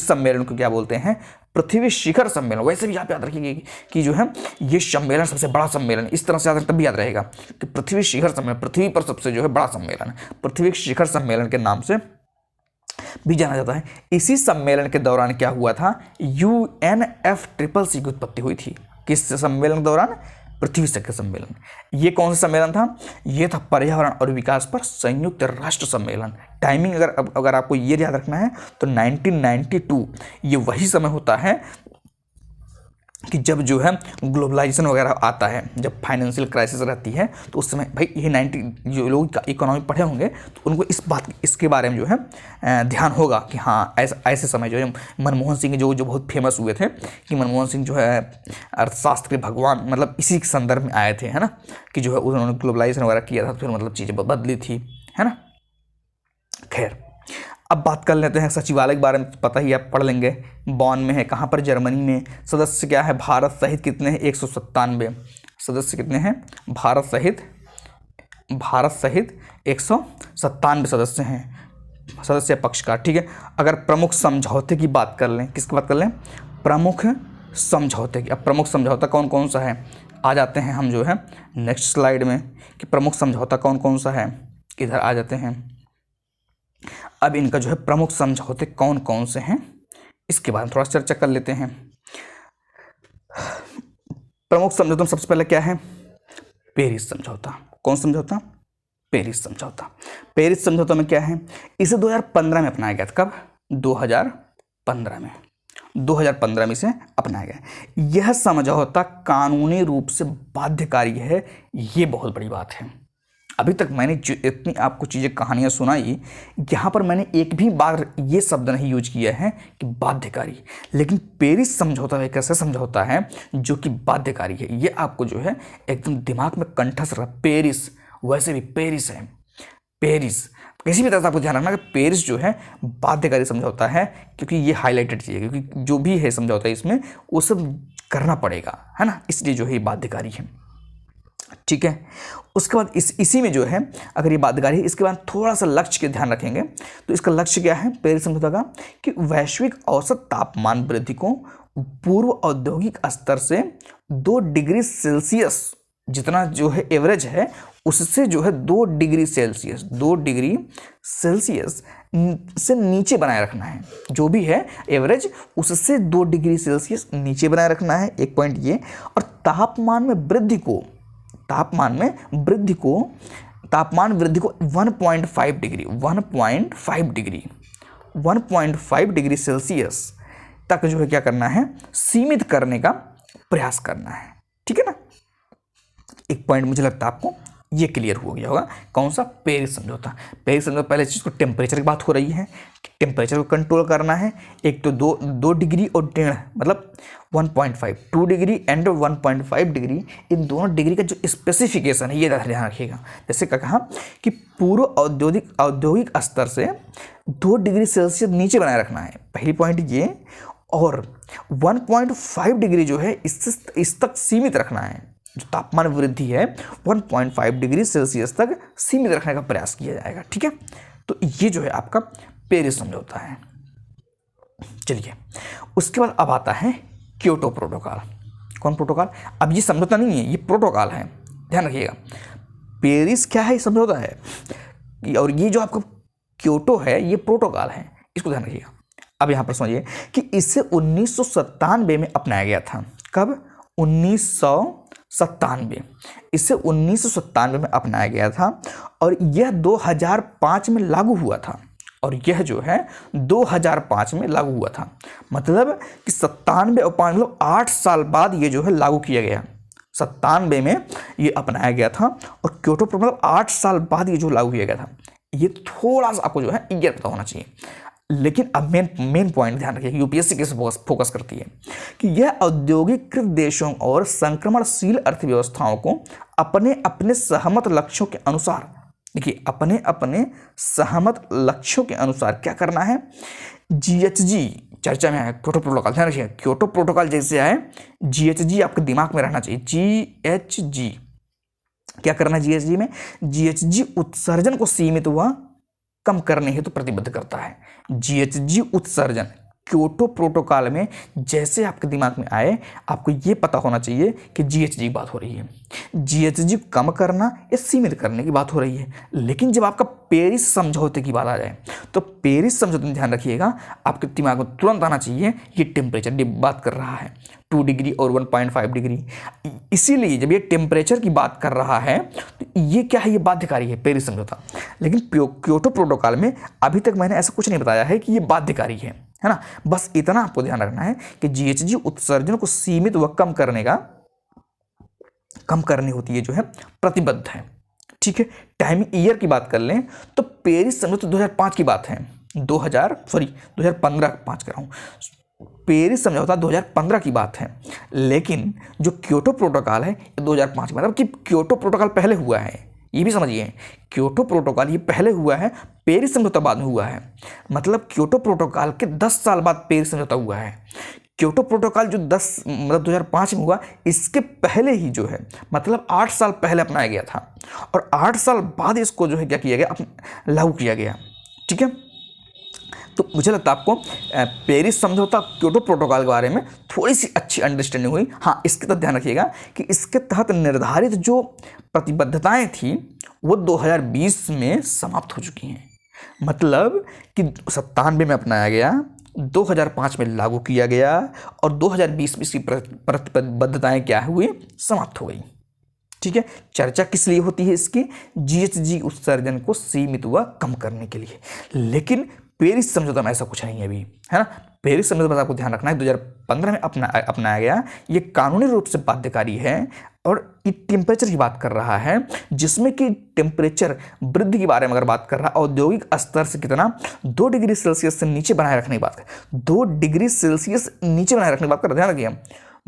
सम्मेलन को क्या बोलते हैं? पृथ्वी शिखर सम्मेलन। वैसे भी आप याद रखिएगा कि जो है ये सम्मेलन सबसे बड़ा सम्मेलन, इस तरह से याद, तब भी याद रहेगा कि पृथ्वी शिखर सम्मेलन, पृथ्वी पर सबसे जो है बड़ा सम्मेलन, पृथ्वी शिखर सम्मेलन के नाम से भी जाना जाता है। इसी सम्मेलन के दौरान क्या हुआ था? UNFCCC की उत्पत्ति हुई थी। किस सम्मेलन के दौरान? पृथ्वी शिखर सम्मेलन। ये कौन सा सम्मेलन था? ये था पर्यावरण और विकास पर संयुक्त राष्ट्र सम्मेलन। टाइमिंग अगर आपको ये याद रखना है तो 1992 ये वही समय होता है कि जब जो है ग्लोबलाइजेशन वगैरह आता है, जब फाइनेंशियल क्राइसिस रहती है, तो उस समय भाई ये 90 जो लोग इकोनॉमी पढ़े होंगे तो उनको इसके बारे में जो है ध्यान होगा कि हाँ ऐसे समय जो है मनमोहन सिंह जो बहुत फेमस हुए थे कि मनमोहन सिंह जो है अर्थशास्त्र के भगवान, मतलब इसी के संदर्भ में आए थे, है ना, कि जो है उन्होंने ग्लोबलाइजेशन वगैरह किया था, फिर मतलब चीज़ें बदली थी, है ना। खैर, अब बात कर लेते हैं सचिवालय के बारे में। पता ही आप पढ़ लेंगे, बॉन में है। कहाँ पर? जर्मनी में। सदस्य क्या है? भारत सहित कितने हैं? 197 सदस्य। कितने हैं? भारत सहित 197 सदस्य हैं, सदस्य पक्षकार। ठीक है, अगर प्रमुख समझौते की बात कर लें, किसकी बात कर लें? प्रमुख समझौते की। अब प्रमुख समझौता कौन कौन सा है? आ जाते हैं हम जो है नेक्स्ट स्लाइड में कि प्रमुख समझौता कौन कौन सा है, इधर आ जाते हैं। अब इनका जो है प्रमुख समझौते कौन कौन से हैं इसके बारे में थोड़ा चर्चा कर लेते हैं। प्रमुख समझौता में सबसे पहले क्या है? पेरिस समझौता। कौन समझौता? पेरिस समझौता। पेरिस समझौता में क्या है? इसे 2015 में अपनाया गया था। कब? 2015 में इसे अपनाया गया। यह समझौता कानूनी रूप से बाध्यकारी है, ये बहुत बड़ी बात है। अभी तक मैंने जो इतनी आपको चीज़ें कहानियाँ सुनाई, यहाँ पर मैंने एक भी बार ये शब्द नहीं यूज किया है कि बाध्यकारी, लेकिन पेरिस समझौता एक ऐसा समझौता है जो कि बाध्यकारी है। ये आपको जो है एकदम दिमाग में कंठस्थ रहा। पेरिस, वैसे भी पेरिस है, पेरिस किसी भी तरह से आपको ध्यान रखना कि पेरिस जो है बाध्यकारी समझौता है, क्योंकि ये हाईलाइटेड चीज़ है, क्योंकि जो भी है समझौता इसमें वो सब करना पड़ेगा, है ना, इसलिए जो है ये बाध्यकारी है। ठीक है, उसके बाद इसी में जो है अगर ये बाध्यकारी है, इसके बाद थोड़ा सा लक्ष्य के ध्यान रखेंगे तो इसका लक्ष्य क्या है पेरिस समझौता का? कि वैश्विक औसत तापमान वृद्धि को पूर्व औद्योगिक स्तर से 2 डिग्री सेल्सियस, जितना जो है एवरेज है उससे जो है 2 डिग्री सेल्सियस से नीचे बनाए रखना है। जो भी है एवरेज उससे 2 डिग्री सेल्सियस नीचे बनाए रखना है, एक पॉइंट ये। और तापमान वृद्धि को 1.5 डिग्री सेल्सियस तक जो है क्या करना है? सीमित करने का प्रयास करना है। ठीक है ना, एक पॉइंट मुझे लगता है आपको ये क्लियर हो गया होगा। कौन सा? पेरिस समझौता। पेरिस समझौता पहले चीज़ को टेम्परेचर की बात हो रही है कि टेम्परेचर को कंट्रोल करना है। एक तो 2 डिग्री और 1.5 मतलब 1.5, 2 डिग्री एंड 1.5 डिग्री, इन दोनों डिग्री का जो स्पेसिफिकेशन है ये ध्यान रखिएगा। जैसे कहा कि पूर्व औद्योगिक स्तर से 2 डिग्री सेल्सियस नीचे बनाए रखना है, पहली पॉइंट ये। और 1.5 डिग्री जो है इससे इस तक सीमित रखना है। जो तापमान वृद्धि है 1.5 डिग्री सेल्सियस तक सीमित रखने का प्रयास किया जाएगा। ठीक है, तो ये जो है आपका पेरिस समझौता है। चलिए, उसके बाद अब आता है क्योटो प्रोटोकॉल। कौन प्रोटोकॉल? अब ये समझौता नहीं है, ये प्रोटोकॉल है, ध्यान रखिएगा। पेरिस क्या है? ये समझौता है, और ये जो आपका क्योटो है ये प्रोटोकॉल है, इसको ध्यान रखिएगा। अब यहां पर समझिए कि इसे 1997 में अपनाया गया था। कब? 1997। इसे 1997 में अपनाया गया था और यह 2005 में लागू हुआ था। और यह जो है 2005 में लागू हुआ था, मतलब कि 97 और 5 मतलब 8 साल बाद ये जो है लागू किया गया। 97 में ये अपनाया गया था और क्योटो प्रोटोकॉल मतलब 8 साल बाद ये जो लागू किया गया था। ये थोड़ा सा आपको जो है ये पता होना चाहिए। लेकिन अब मेन पॉइंट ध्यान रखिए, यूपीएससी किस फोकस करती है कि यह औद्योगिकृत देशों और संक्रमणशील अर्थव्यवस्थाओं को अपने अपने सहमत लक्ष्यों के अनुसार, देखिए अपने अपने सहमत लक्ष्यों के अनुसार क्या करना है। जीएचजी चर्चा में आया, क्योटो प्रोटोकॉल, ध्यान रखिए क्योटो प्रोटोकॉल जैसे आए जीएचजी आपके दिमाग में रहना चाहिए। जीएचजी क्या करना है? जीएचजी में जीएचजी उत्सर्जन को सीमित व कम करने हेतु प्रतिबद्ध करता है। जीएचजी उत्सर्जन क्योटो प्रोटोकॉल में जैसे आपके दिमाग में आए, आपको यह पता होना चाहिए कि जीएचजी की बात हो रही है। जीएचजी कम करना या सीमित करने की बात हो रही है। लेकिन जब आपका पेरिस समझौते की बात आ जाए तो पेरिस समझौते में ध्यान रखिएगा, आपके दिमाग में तुरंत आना चाहिए ये टेम्परेचर की बात कर रहा है, 2 डिग्री और 1.5 डिग्री। इसीलिए जब ये टेम्परेचर की बात कर रहा है तो ये क्या है? ये बाध्यकारी है, पेरिस समझौता। लेकिन क्योटो प्रोटोकॉल में अभी तक मैंने ऐसा कुछ नहीं बताया है कि ये बाध्यकारी है ना। बस इतना आपको ध्यान रखना है कि जीएचजी उत्सर्जन को सीमित व कम करने होती है जो है प्रतिबद्ध है। ठीक है, टाइम ईयर की बात कर लें तो पेरिस समझौता 2005 की बात है। 2015 5 कर रहा हूं, पेरिस समझौता 2015 की बात है। लेकिन जो क्योटो प्रोटोकॉल है 2005 की, मतलब कि क्योटो प्रोटोकॉल पहले हुआ है, ये भी समझिए। क्योटो प्रोटोकॉल ये पहले हुआ है, पेरिस समझौता बाद में हुआ है। मतलब क्योटो प्रोटोकॉल के 10 साल बाद पेरिस समझौता हुआ है। क्योटो प्रोटोकॉल जो 2005 में हुआ, इसके पहले ही जो है मतलब 8 साल पहले अपनाया गया था और 8 साल बाद इसको जो है क्या किया गया, लागू किया गया। ठीक है, तो मुझे लगता है आपको पेरिस समझौता क्योटो प्रोटोकॉल के बारे में थोड़ी सी अच्छी अंडरस्टैंडिंग हुई। हाँ, इसके तहत ध्यान रखिएगा कि इसके तहत निर्धारित जो प्रतिबद्धताएं थी वो 2020 में समाप्त हो चुकी हैं। मतलब कि 97 में अपनाया गया, 2005 में लागू किया गया और 2020 में इसकी प्रतिबद्धताएं क्या हुई? समाप्त हो गई। ठीक है, चर्चा किस लिए होती है इसकी? जीएचजी उत्सर्जन को सीमित व कम करने के लिए। लेकिन पेरिस समझौता में ऐसा कुछ नहीं है अभी, है ना। पेरिस समझौता में आपको ध्यान रखना है 2015 में अपनाया गया, ये कानूनी रूप से बाध्यकारी है और ये टेम्परेचर की बात कर रहा है, जिसमें कि टेम्परेचर वृद्धि के बारे में अगर बात कर रहा है, औद्योगिक स्तर से कितना 2 डिग्री सेल्सियस से नीचे बनाए रखने की बात कर, 2 डिग्री सेल्सियस नीचे बनाए रखने की बात कर, ध्यान रखिए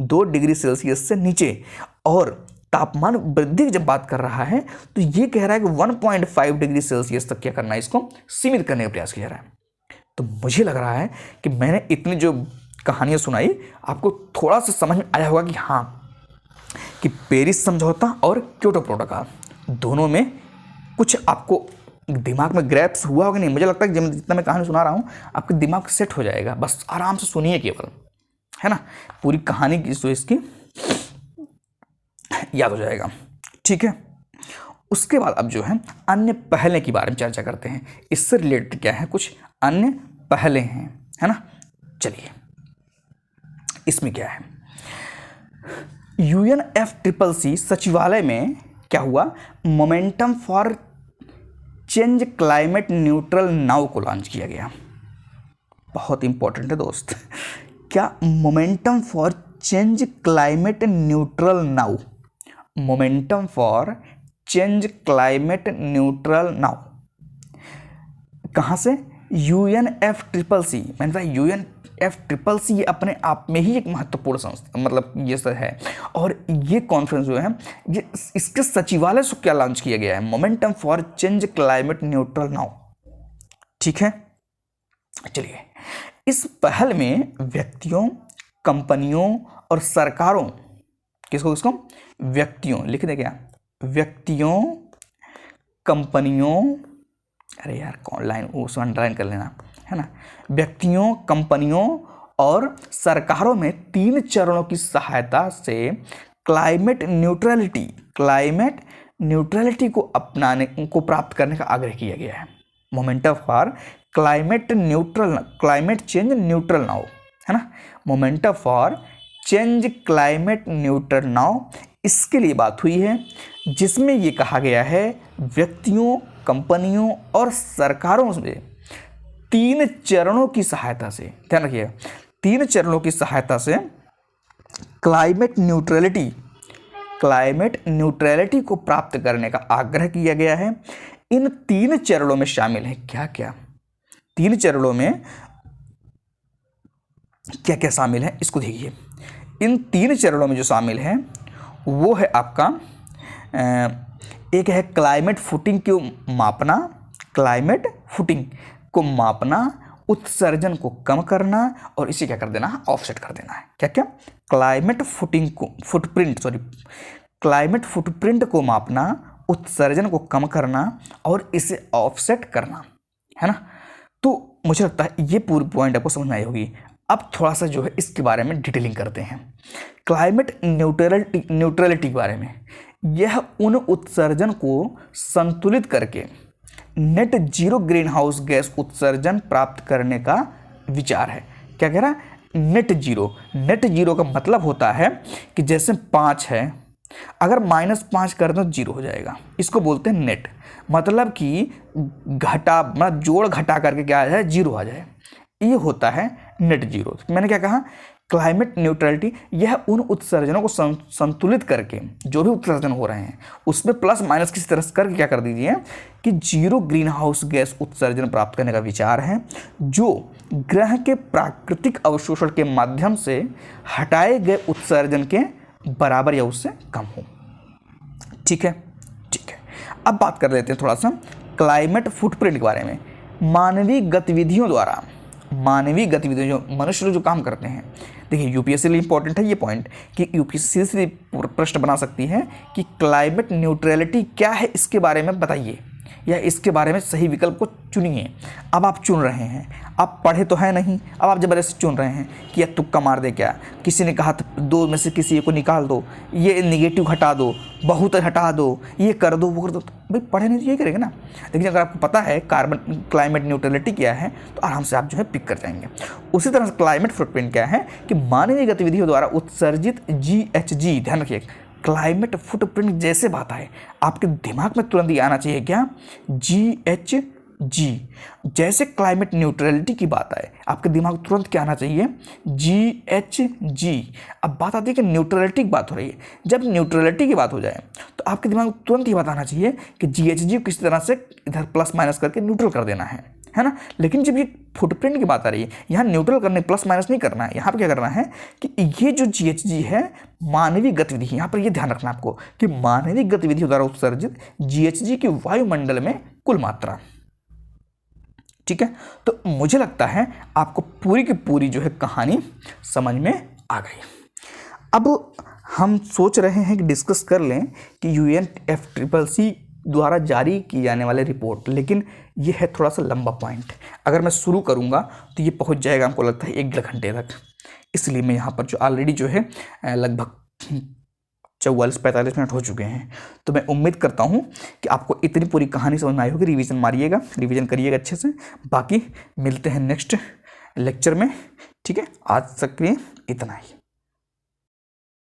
2 डिग्री सेल्सियस से नीचे। और तापमान वृद्धि की जब बात कर रहा है तो ये कह रहा है कि 1.5 डिग्री सेल्सियस तक क्या करना है, इसको सीमित करने का प्रयास किया जा रहा है। तो मुझे लग रहा है कि मैंने इतनी जो कहानियां सुनाई आपको थोड़ा सा समझ में आया होगा कि हाँ, कि पेरिस समझौता और क्योटो प्रोटोकॉल दोनों में कुछ आपको दिमाग में ग्रैप्स हुआ होगा। नहीं, मुझे लगता है कि जितना मैं कहानी सुना रहा हूँ आपके दिमाग सेट हो जाएगा, बस आराम से सुनिए केवल, है ना। पूरी कहानी की जो इसकी याद हो जाएगा। ठीक है, उसके बाद अब जो है अन्य पहले के बारे में चर्चा करते हैं। इससे रिलेटेड क्या है, कुछ अन्य पहले हैं, है ना। चलिए, इसमें क्या है, UNFCCC सचिवालय में क्या हुआ, momentum for change climate neutral now को लॉन्च किया गया। बहुत इंपॉर्टेंट है दोस्त, क्या momentum for change climate neutral now, momentum for change climate neutral now कहाँ से? UNFCCC। मैंने कहा UNFCCC ये अपने आप में ही एक महत्वपूर्ण संस्था, मतलब ये सब है। और ये कॉन्फ्रेंस जो है ये इसके सचिवालय से क्या लॉन्च किया गया है, momentum for change climate neutral now. ठीक है, चलिए इस पहल में व्यक्तियों, कंपनियों और सरकारों, किसको व्यक्तियों लिख दे क्या, व्यक्तियों, कंपनियों, अरे यार कौन लाइन उसको अंडरलाइन कर लेना है ना, व्यक्तियों, कंपनियों और सरकारों में 3 चरणों की सहायता से क्लाइमेट न्यूट्रलिटी को अपनाने को प्राप्त करने का आग्रह किया गया है। Momentum for climate change neutral now, है ना, momentum for change climate neutral now, इसके लिए बात हुई है, जिसमें ये कहा गया है व्यक्तियों, कंपनियों और सरकारों में 3 चरणों की सहायता से, ध्यान रखिएगा, 3 चरणों की सहायता से क्लाइमेट न्यूट्रलिटी को प्राप्त करने का आग्रह किया गया है। इन 3 चरणों में शामिल है क्या क्या, 3 चरणों में क्या क्या शामिल है इसको देखिए। इन 3 चरणों में जो शामिल है वो है आपका एक है क्लाइमेट फुटिंग को मापना, उत्सर्जन को कम करना और इसे क्या कर देना है, ऑफसेट कर देना है। क्या क्या, क्लाइमेट फुटप्रिंट को मापना, उत्सर्जन को कम करना और इसे ऑफसेट करना, है ना। तो मुझे लगता है ये पूरी पॉइंट आपको समझ में आई होगी। अब थोड़ा सा जो है इसके बारे में डिटेलिंग करते हैं। क्लाइमेट न्यूट्रलिटी के बारे में, यह उन उत्सर्जन को संतुलित करके net zero green house gas उत्सर्जन प्राप्त करने का विचार है। क्या कह रहा है, नेट जीरो का मतलब होता है कि जैसे 5 है, अगर -5 कर दो 0 हो जाएगा, इसको बोलते हैं नेट, मतलब कि जोड़ घटा करके क्या आ जाए, 0 आ जाए, ये होता है नेट जीरो। मैंने क्या कहा, क्लाइमेट न्यूट्रलिटी यह उन उत्सर्जनों को संतुलित करके, जो भी उत्सर्जन हो रहे हैं उसमें प्लस माइनस किसी तरह से करके क्या कर दीजिए कि 0 ग्रीन हाउस गैस उत्सर्जन प्राप्त करने का विचार है, जो ग्रह के प्राकृतिक अवशोषण के माध्यम से हटाए गए उत्सर्जन के बराबर या उससे कम हो। ठीक है। अब बात कर लेते हैं थोड़ा सा क्लाइमेट फुटप्रिंट के बारे में। मानवीय गतिविधियों जो मनुष्य लोग जो काम करते हैं, देखिए यूपीएससी लिए इंपॉर्टेंट है ये पॉइंट कि यूपीएससी से प्रश्न बना सकती है कि क्लाइमेट न्यूट्रलिटी क्या है, इसके बारे में बताइए या इसके बारे में सही विकल्प को चुनिए। अब आप चुन रहे हैं, आप पढ़े तो है नहीं, अब आप जबरदस्ती चुन रहे हैं कि या तुक्का मार दे क्या, किसी ने कहा तो 2 में से किसी को निकाल दो, ये नेगेटिव हटा दो, बहुत हटा दो, ये कर दो, वो कर दो। भाई पढ़े नहीं तो यही करेंगे ना। लेकिन अगर आपको पता है क्लाइमेट न्यूट्रलिटी क्या है तो आराम से आप जो है पिक कर जाएंगे। उसी तरह से क्लाइमेट फुटप्रिंट क्या है कि मानवीय गतिविधियों द्वारा उत्सर्जित GHG, ध्यान रखिए, क्लाइमेट फुटप्रिंट जैसे बात है आपके दिमाग में तुरंत ये आना चाहिए क्या, GHG। जैसे क्लाइमेट न्यूट्रलिटी की बात आए आपके दिमाग में तुरंत क्या आना चाहिए, GHG। अब बात आती है कि न्यूट्रलिटी की बात हो रही है, जब न्यूट्रलिटी की बात हो जाए तो आपके दिमाग में तुरंत ये बात आना चाहिए कि GHG को किसी तरह से इधर प्लस माइनस करके न्यूट्रल कर देना है ना। लेकिन जब ये फुटप्रिंट की बात आ रही है, यहाँ न्यूट्रल करने प्लस माइनस नहीं करना है, यहाँ पर क्या करना है कि ये जो GHG है मानवीय गतिविधि, यहाँ पर ये ध्यान रखना आपको कि मानवीय गतिविधियों द्वारा उत्सर्जित GHG की वायुमंडल में कुल मात्रा। ठीक है, तो मुझे लगता है आपको पूरी की पूरी जो है कहानी समझ में आ गई। अब हम सोच रहे हैं कि डिस्कस कर लें कि UNFCCC द्वारा जारी की जाने वाले रिपोर्ट, लेकिन ये है थोड़ा सा लंबा पॉइंट। अगर मैं शुरू करूँगा तो ये पहुँच जाएगा हमको लगता है 1 घंटे तक, इसलिए मैं यहाँ पर जो ऑलरेडी जो है लगभग 44-45 मिनट हो चुके हैं। तो मैं उम्मीद करता हूँ कि आपको इतनी पूरी कहानी समझ में आई होगी। रिवीजन मारिएगा, रिवीजन करिएगा अच्छे से। बाकी मिलते हैं नेक्स्ट लेक्चर में। ठीक है, आज तक के लिए इतना ही।